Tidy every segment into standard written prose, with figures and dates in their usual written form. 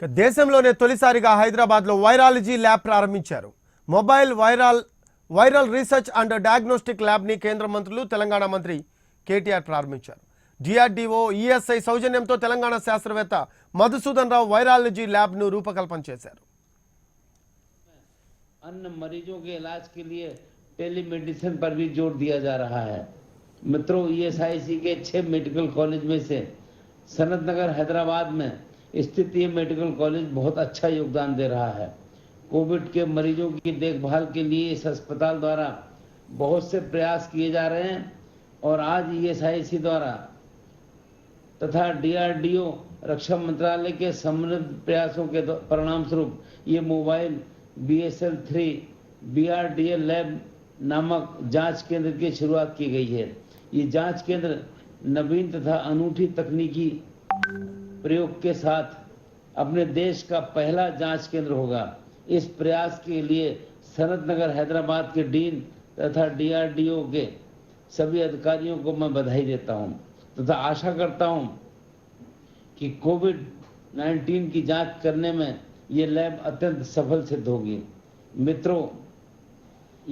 దేశంలోనే తొలిసారిగా హైదరాబాద్లో వైరాలజీ ల్యాబ్ ప్రారంభించారు. Mobile viral research and diagnostic ల్యాబ్ని కేంద్ర మంత్రులు తెలంగాణ మంత్రి కేటీఆర్ ప్రారంభించారు. డిఆర్డీఓ ఈఎస్ఐ సౌజన్యంతో తెలంగాణ శాస్త్రవేత్త మధుసూదన్ రావు వైరాలజీ ల్యాబ్ను రూపకల్పన చేశారు. अन्य मरीजों के इलाज के लिए टेलीमेडिसिन पर भी जोर दिया जा रहा है। मित्रों, ईएसआईसी के 6 मेडिकल कॉलेज में से सनत नगर हैदराबाद में स्थित ये मेडिकल कॉलेज बहुत अच्छा योगदान दे रहा है। कोविड के मरीजों की देखभाल के लिए इस अस्पताल द्वारा बहुत से प्रयास किए जा रहे हैं और आज ईएसआईसी द्वारा तथा डीआरडीओ रक्षा मंत्रालय के समन्वित प्रयासों के परिणाम स्वरूप ये मोबाइल BSL-3 BRDA लैब नामक जांच केंद्र की शुरुआत की गई है। ये जांच केंद्र नवीन तथा अनूठी तकनीकी प्रयोग के साथ अपने देश का पहला जांच केंद्र होगा। इस प्रयास के लिए सनत नगर हैदराबाद के डीन तथा DRDO के सभी अधिकारियों को मैं बधाई देता हूं तथा आशा करता हूं कि कोविड-19 की जांच करने में ये लैब अत्यंत सफल सिद्ध होगी। मित्रों,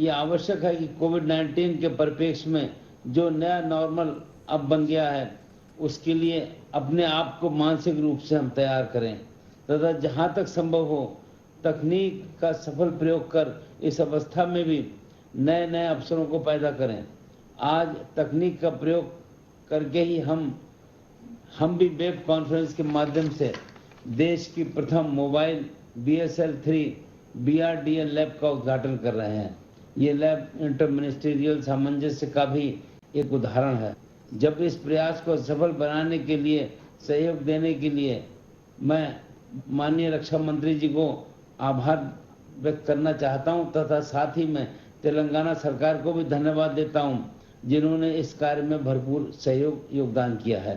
ये आवश्यक है कि कोविड-19 के परिप्रेक्ष्य में जो नया नॉर्मल अब बन गया है उसके लिए अपने आप को मानसिक रूप से हम तैयार करें तथा जहां तक संभव हो तकनीक का सफल प्रयोग कर इस अवस्था में भी नए नए अवसरों को पैदा करें। आज तकनीक का प्रयोग करके ही हम भी वेब कॉन्फ्रेंस के माध्यम से देश की प्रथम मोबाइल BSL-3 BRDA लैब का उद्घाटन कर रहे हैं। ये लैब इंटर मिनिस्ट्रियल सामंजस्य का भी एक उदाहरण है। जब इस प्रयास को सफल बनाने के लिए सहयोग देने के लिए मैं माननीय रक्षा मंत्री जी को आभार व्यक्त करना चाहता हूं तथा साथ ही मैं तेलंगाना सरकार को भी धन्यवाद देता हूं जिन्होंने इस कार्य में भरपूर सहयोग योगदान किया है।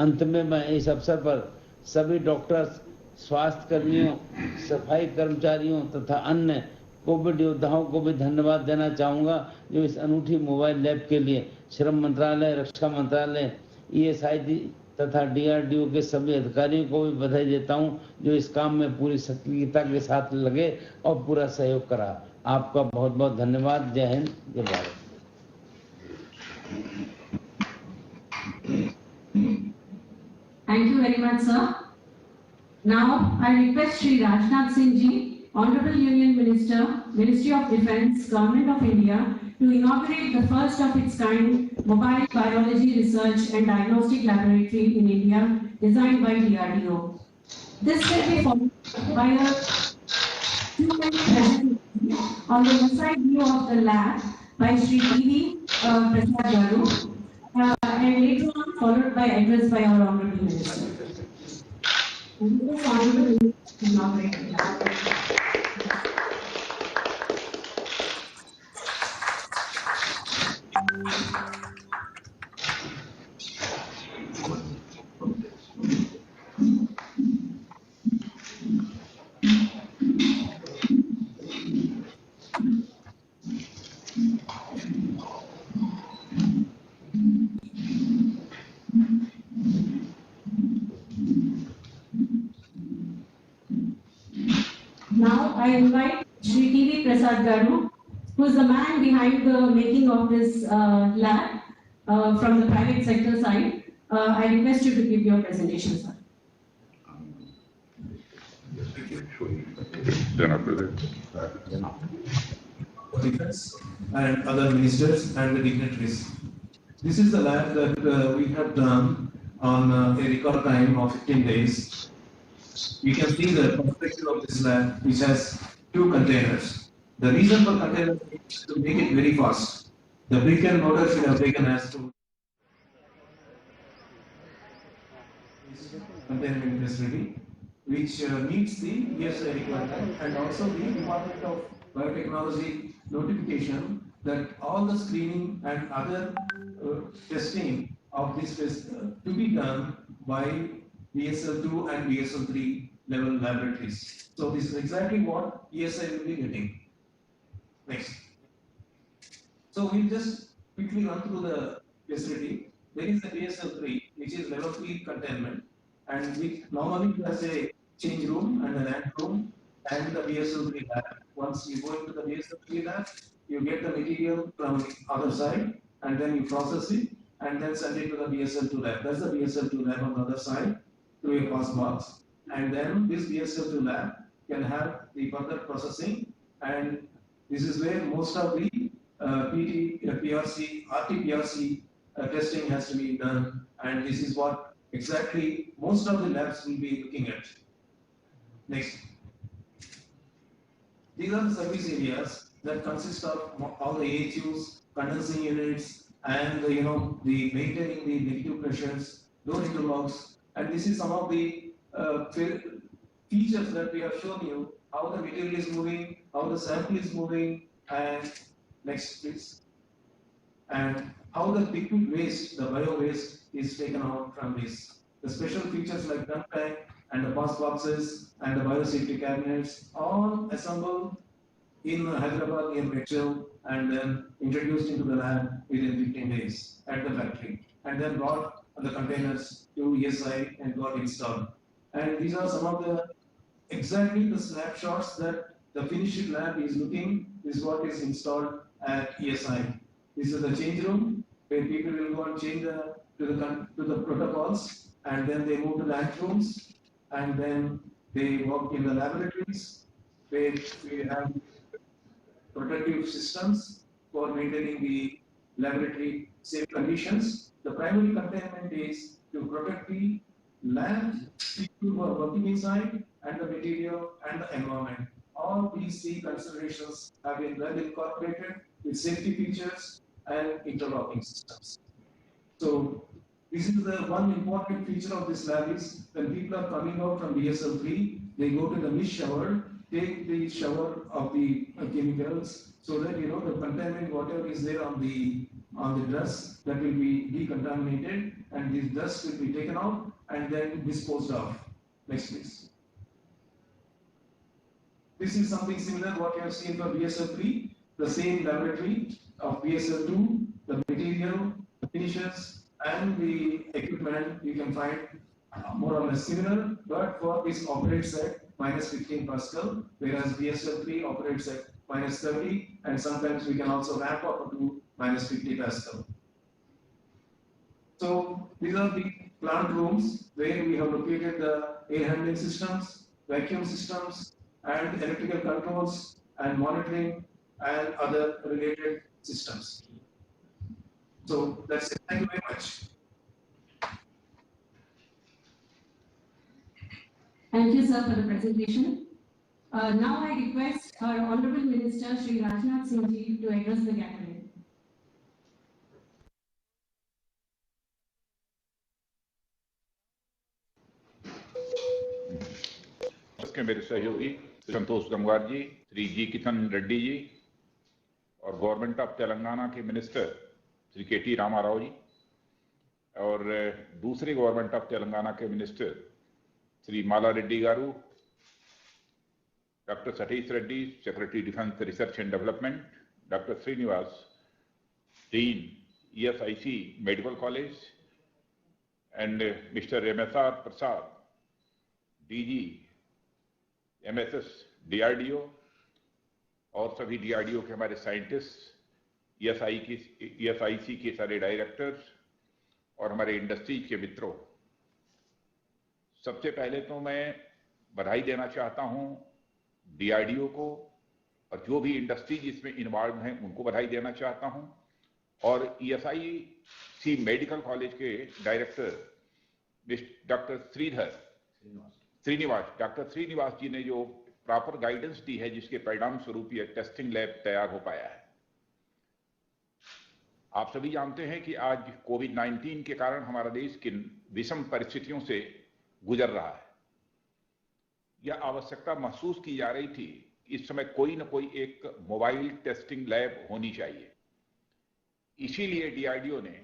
अंत में मैं इस अवसर पर सभी डॉक्टर्स, स्वास्थ्य कर्मियों, सफाई कर्मचारियों तथा अन्य कोविड योद्धाओं को भी धन्यवाद देना चाहूँगा जो इस अनूठी मोबाइल लैब के लिए श्रम मंत्रालय, रक्षा मंत्रालय, ESID तथा DRDO के सभी अधिकारियों को भी बधाई देता हूँ जो इस काम में पूरी सक्रियता के साथ लगे और पूरा सहयोग करा। आपका बहुत बहुत धन्यवाद। जय हिंद, जय Bharat. Thank you very much, sir. Now, I request Shri Rajnath Singh Ji, Honorable Union Minister, Ministry of Defence, Government of India, to inaugurate the first of its kind mobile biology research and diagnostic laboratory in India, designed by DRDO. This will be followed by a two-minute presentation on the inside view of the lab by Shri T.V. Prasad Garu, and later on followed by address by our Honorable Minister. Honorable Minister inaugurate the lab. Now I invite Shri T.V. Prasad Garu, who is the man behind the making of this lab from the private sector side. I request you to give your presentation, sir. Defense and other ministers and the dignitaries. This is the lab that we have done on a record time of 15 days. You can see the perspective of this lab, which has 2 containers. The reason for containers is to make it very fast. The brick and mortar should have taken as to containment facility, which meets the ESI requirement and also the Department of Biotechnology notification that all the screening and other testing of this to be done by BSL-2 and BSL-3 level laboratories. So this is exactly what ESI will be getting. Next. So we'll just quickly run through the facility. There is the BSL-3, which is level 3 containment, and we normally has a change room and the land room and the BSL3 lab. Once you go into the BSL3 lab, you get the material from the other side and then you process it and then send it to the BSL2 lab. That's the BSL2 lab on the other side through a pass box. And then this BSL2 lab can have the further processing, and this is where most of the PT, PRC, RT-PRC testing has to be done, and this is what exactly most of the labs will be looking at. Next. These are the service areas that consist of all the AHUs, condensing units, and the maintaining the negative pressures, door interlocks, and this is some of the features that we have shown you, how the material is moving, how the sample is moving, and next please, and how the liquid waste, the bio waste, is taken out from this. The special features like dump tank and the pass boxes and the biosafety cabinets, all assembled in Hyderabad in Metro and then introduced into the lab within 15 days at the factory, and then brought the containers to ESI and got installed. And these are some of the exactly the snapshots that the finished lab is looking. This is what is installed at ESI. This is the change room where people will go and change to the protocols, and then they move to the act rooms, and then they work in the laboratories where we have protective systems for maintaining the laboratory safe conditions. The primary containment is to protect the lab, people who are working inside, and the material and the environment. All these three considerations have been well incorporated with safety features and interlocking systems. So this is the one important feature of this lab is when people are coming out from BSL3, they go to the mist shower, take the shower of the chemicals, so that the contaminant whatever is there on the dress, that will be decontaminated, and this dust will be taken out and then disposed of. Next please. This is something similar what you have seen for BSL3, the same laboratory of BSL2, the material, the finishes, and the equipment you can find more or less similar, but for this operates at -15 Pascal, whereas BSL3 operates at -30, and sometimes we can also ramp up to -50 Pascal. So these are the plant rooms where we have located the air handling systems, vacuum systems, and electrical controls and monitoring and other related systems. So that's it. Thank you very much. Thank you, sir, for the presentation. Now I request our Honorable Minister, Shri Rajnath Singh Ji, to address the gathering. के मेरे सहयोगी संतोष गंगवार जी, श्री जी किशन रेड्डी जी, और government of Telangana के minister Shri KT Rama Rao ji, और दूसरे government of Telangana के minister Shri Malla Reddy garu, doctor Satish Reddy, secretary defence research and development, doctor Srinivas, dean ESIC medical college, and mister MSR Prasad, DG MSS DRDO, और सभी DRDO के हमारे साइंटिस्ट, ESIC के सारे डायरेक्टर्स और हमारे इंडस्ट्रीज के मित्रों, सबसे पहले तो मैं बधाई देना चाहता हूं DRDO को, और जो भी इंडस्ट्रीज इसमें इन्वॉल्व हैं उनको बधाई देना चाहता हूं, और ESIC मेडिकल कॉलेज के डायरेक्टर डॉक्टर डॉक्टर श्रीनिवास जी ने जो प्रॉपर गाइडेंस दी है, जिसके परिणाम स्वरूप यह टेस्टिंग लैब तैयार हो पाया है। आप सभी जानते हैं कि आज कोविड-19 के कारण हमारा देश किन विषम परिस्थितियों से गुजर रहा है। यह आवश्यकता महसूस की जा रही थी, इस समय कोई न कोई एक मोबाइल टेस्टिंग लैब होनी चाहिए। इसीलिए DRDO ने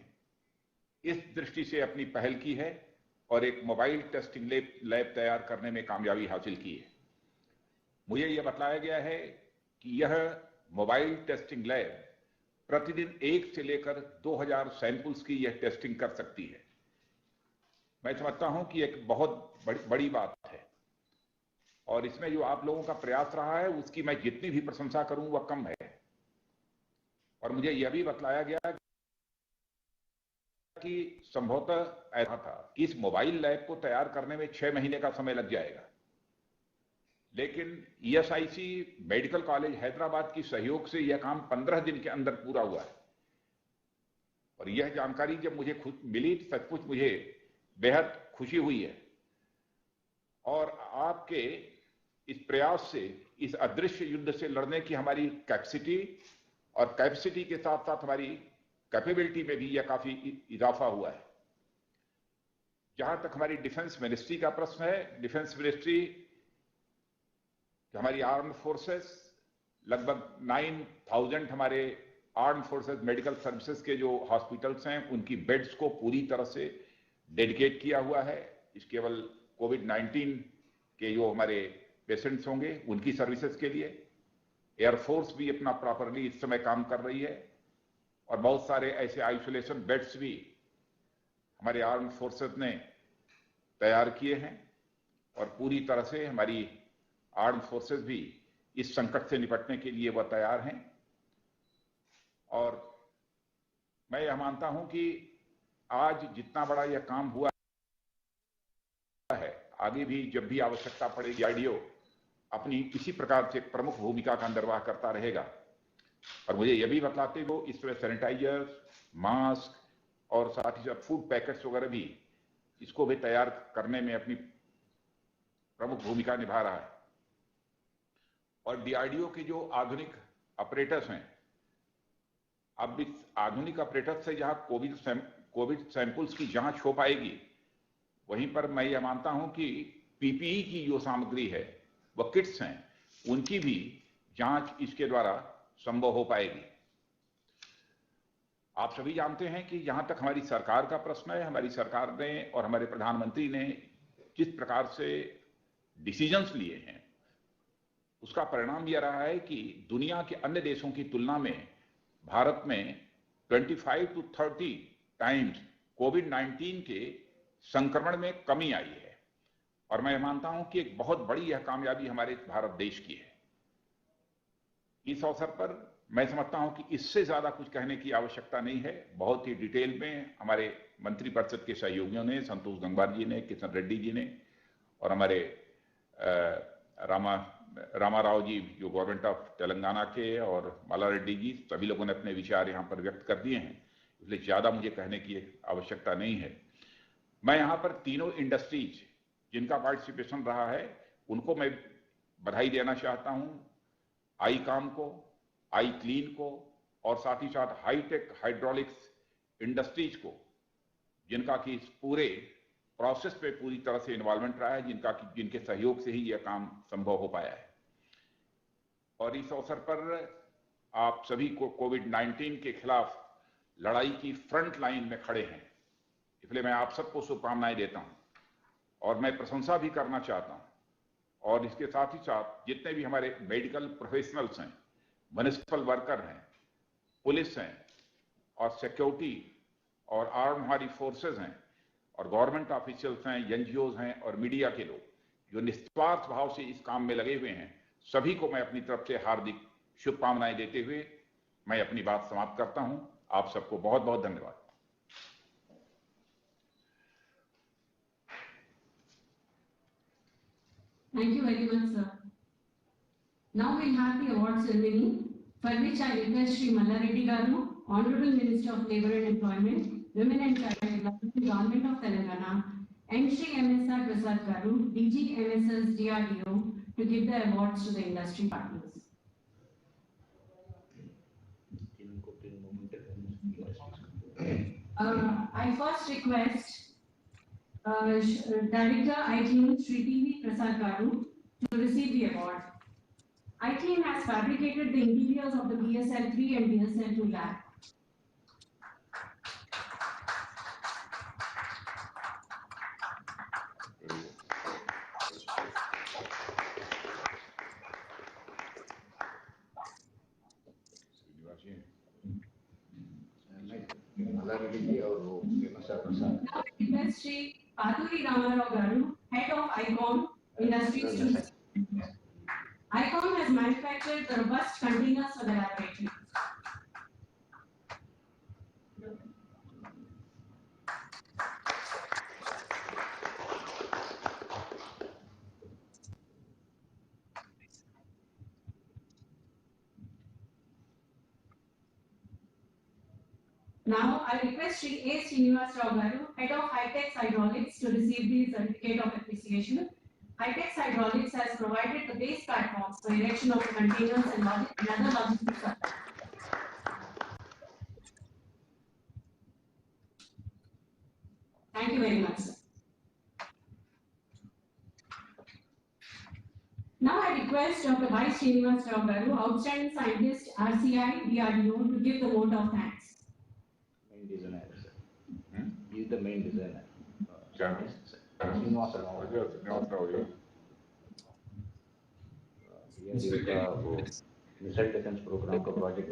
इस दृष्टि से अपनी पहल की है और एक मोबाइल टेस्टिंग लैब तैयार करने में कामयाबी हासिल की है। मुझे यह बताया गया है कि यह मोबाइल टेस्टिंग लैब प्रतिदिन 1 से लेकर 2000 सैंपल्स की यह टेस्टिंग कर सकती है। मैं समझता हूं कि एक बहुत बड़ी बात है, और इसमें जो आप लोगों का प्रयास रहा है उसकी मैं जितनी भी प्रशंसा करूं वह कम है। और मुझे यह भी बतलाया गया कि संभवतः ऐसा था कि इस मोबाइल लैब को तैयार करने में 6 महीने का समय लग जाएगा, लेकिन ईएसआईसी मेडिकल कॉलेज हैदराबाद की सहयोग से यह काम 15 दिन के अंदर पूरा हुआ है। और यह जानकारी जब मुझे खुद मिली सचमुच मुझे बेहद खुशी हुई है। और आपके इस प्रयास से, इस अदृश्य युद्ध से लड़ने की हमारी कैपेसिटी और कैपेसिटी के साथ साथ हमारी कैपेबिलिटी में भी यह काफी इजाफा हुआ है। जहां तक हमारी डिफेंस मिनिस्ट्री का प्रश्न है, डिफेंस मिनिस्ट्री हमारी आर्म्ड फोर्सेस, लगभग 9000 हमारे आर्म्ड फोर्सेस मेडिकल सर्विसेज के जो हॉस्पिटल्स हैं उनकी बेड्स को पूरी तरह से डेडिकेट किया हुआ है। इस केवल कोविड-19 के जो हमारे पेशेंट्स होंगे उनकी सर्विसेज के लिए। एयरफोर्स भी अपना प्रॉपरली इस समय काम कर रही है और बहुत सारे ऐसे आइसोलेशन बेड्स भी हमारे आर्म्ड फोर्सेस ने तैयार किए हैं और पूरी तरह से हमारी आर्म्ड फोर्सेस भी इस संकट से निपटने के लिए वह तैयार हैं। और मैं यह मानता हूं कि आज जितना बड़ा यह काम हुआ है, आगे भी जब भी आवश्यकता पड़ेगी डीआरडीओ अपनी किसी प्रकार से प्रमुख भूमिका का निर्वाह करता रहेगा। और मुझे यह भी बतलाते हो इस तरह सैनिटाइजर, मास्क और साथ ही साथ फूड पैकेट्स वगैरह भी इसको भी तैयार करने में अपनी प्रमुख भूमिका निभा रहा है। और डीआरडीओ के जो आधुनिक ऑपरेटर्स हैं, अब इस आधुनिक ऑपरेटर्स से जहां कोविड सैंपल्स की जांच हो पाएगी, वहीं पर मैं यह मानता हूं कि पीपीई की जो सामग्री है, वह किट्स हैं, उनकी भी जांच इसके द्वारा संभव हो पाएगी। आप सभी जानते हैं कि जहां तक हमारी सरकार का प्रश्न है, हमारी सरकार ने और हमारे प्रधानमंत्री ने जिस प्रकार से डिसीजंस लिए हैं, उसका परिणाम यह रहा है कि दुनिया के अन्य देशों की तुलना में भारत में 25 to 30 टाइम्स कोविड-19 के संक्रमण में कमी आई है। और मैं मानता हूं कि एक बहुत बड़ी यह कामयाबी हमारे भारत देश की है। इस अवसर पर मैं समझता हूं कि इससे ज्यादा कुछ कहने की आवश्यकता नहीं है। बहुत ही डिटेल में हमारे मंत्रिपरिषद के सहयोगियों ने, संतोष गंगवार जी ने, किशन रेड्डी जी ने और हमारे रामाराव जी जो गवर्नमेंट ऑफ तेलंगाना के और माला रेड्डी जी, सभी लोगों ने अपने विचार यहाँ पर व्यक्त कर दिए हैं, इसलिए ज्यादा मुझे कहने की आवश्यकता नहीं है। मैं यहाँ पर तीनों इंडस्ट्रीज जिनका पार्टिसिपेशन रहा है उनको मैं बधाई देना चाहता हूँ। आईकॉम को, आई क्लीन को और साथ ही साथ हाईटेक हाइड्रोलिक्स इंडस्ट्रीज को, जिनका कि इस पूरे प्रोसेस पे पूरी तरह से इन्वॉल्वमेंट रहा है, जिनके सहयोग से ही यह काम संभव हो पाया है। और इस अवसर पर आप सभी को कोविड-19 के खिलाफ लड़ाई की फ्रंट लाइन में खड़े हैं, इसलिए मैं आप सबको शुभकामनाएं देता हूं और मैं प्रशंसा भी करना चाहता हूं। और इसके साथ ही साथ जितने भी हमारे मेडिकल प्रोफेशनल्स हैं, म्युनिसिपल वर्कर हैं, पुलिस हैं और सिक्योरिटी और आर्म हमारी फोर्सेज हैं और गवर्नमेंट ऑफिशियल्स हैं, एनजीओज हैं और मीडिया के लोग जो निस्वार्थ भाव से इस काम में लगे हुए हैं, सभी को मैं अपनी तरफ से हार्दिक शुभकामनाएं देते हुए मैं अपनी बात समाप्त करता हूं। आप सबको बहुत बहुत धन्यवाद। Thank you very much, sir. Now we'll have the award ceremony, for which I request Shri Malla Reddy Garu, Honorable Minister of Labour and Employment, Women and Child Development, Government of Telangana, and Shri M.S.R. Prasad Garu, DG MSS DRDO, to give the awards to the industry partners. I first request Director ITN Shri T.V. Prasad Garu to receive the award. ITN has fabricated the interiors of the BSL-3 and BSL-2 lab. Malla Reddy ji और वो M.S.R. Prasad. Now I request Shri Paduri Ramarao Garu, Head of ICOM Industries to manufactured robust containers for the laboratory. Now, I request Sri A. Srinivas Rao Garu, Head of High-Tech Hydraulics, to receive the certificate of appreciation. High-Tech Hydraulics has provided the base platforms for erection of containers and other logistics supplies. Thank you very much, sir. Now I request Dr. Y. Srinivas Rao Garu, Outstanding Scientist, RCI, DRDO, to give the vote of thanks. Main designer, sir. He is the main designer. Chairman. Srinivas Rao. He has the missile defense program का project.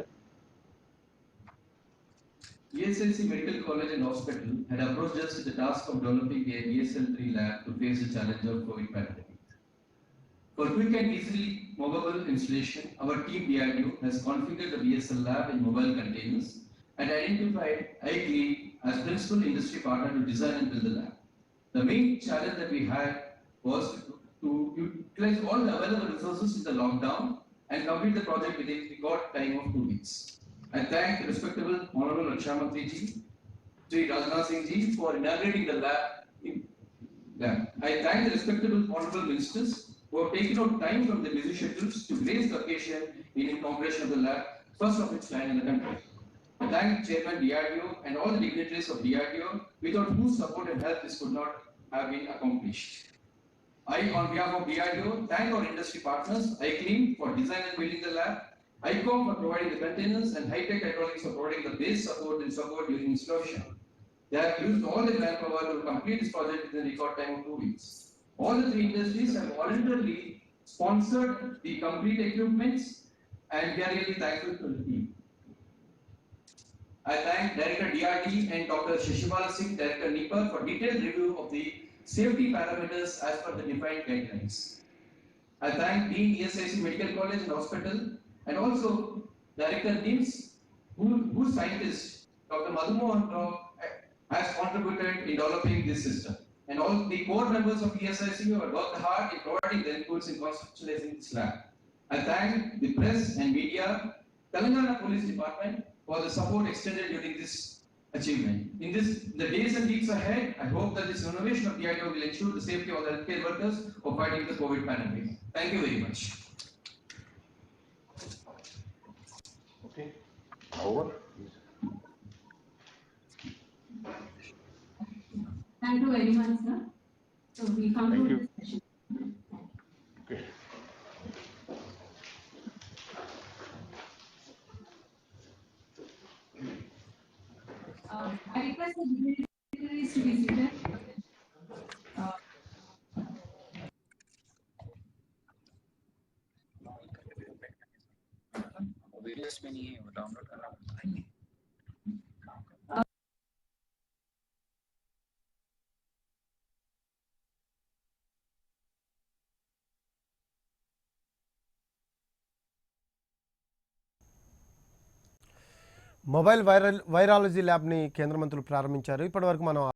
ESLC Medical College and Hospital had approached us with the task of developing a ESL3 lab to face the challenge of COVID pandemic. For quick and easily movable installation, our team DRDO has configured the ESL lab in mobile containers and identified iClean as principal industry partner to design and build the lab. The main challenge that we had was to utilize all the available resources in the lockdown and complete the project within the record time of 2 weeks. I thank the respectable Honorable Raksha Mantri Ji, Sri Rajnath Singh Ji, for inaugurating the lab. I thank the respectable Honorable Ministers who have taken out time from their busy schedules to grace the occasion in inauguration of the lab, first of its kind in the country. I thank Chairman DRDO and all the dignitaries of DRDO, without whose support and help this could not have been accomplished. I, on behalf of DRDO, thank our industry partners, iClean for design and building the lab, ICOM for providing the containers, and High-Tech Hydraulics for providing the base support and support during installation. They have used all the manpower to complete this project within a record time of 2 weeks. All the three industries have voluntarily sponsored the complete equipments, and we are really thankful to the team. I thank Director DRD and Dr. Shashibala Singh, Director NIPA, for detailed review of the safety parameters as per the defined guidelines. I thank Dean ESIC Medical College and Hospital, and also Director NIMS, whose scientist, Dr. Madhumohan Rao, has contributed in developing this system. And all the core members of ESIC who have worked hard in providing the inputs in conceptualizing this lab. I thank the press and media, Telangana Police Department, for the support extended during this achievement. In the days and weeks ahead, I hope that this innovation of DRDO will ensure the safety of the healthcare workers for fighting the COVID pandemic. Thank you very much. Okay. Over. Thank you very much, sir. So we conclude this session. Okay. I request the dignitaries to be seated. Videos में नहीं है वो download करना पड़ता है mobile virology ల్యాబ్ని కేంద్ర మంత్రులు ప్రారంభించారు. ఇప్పటివరకు మనం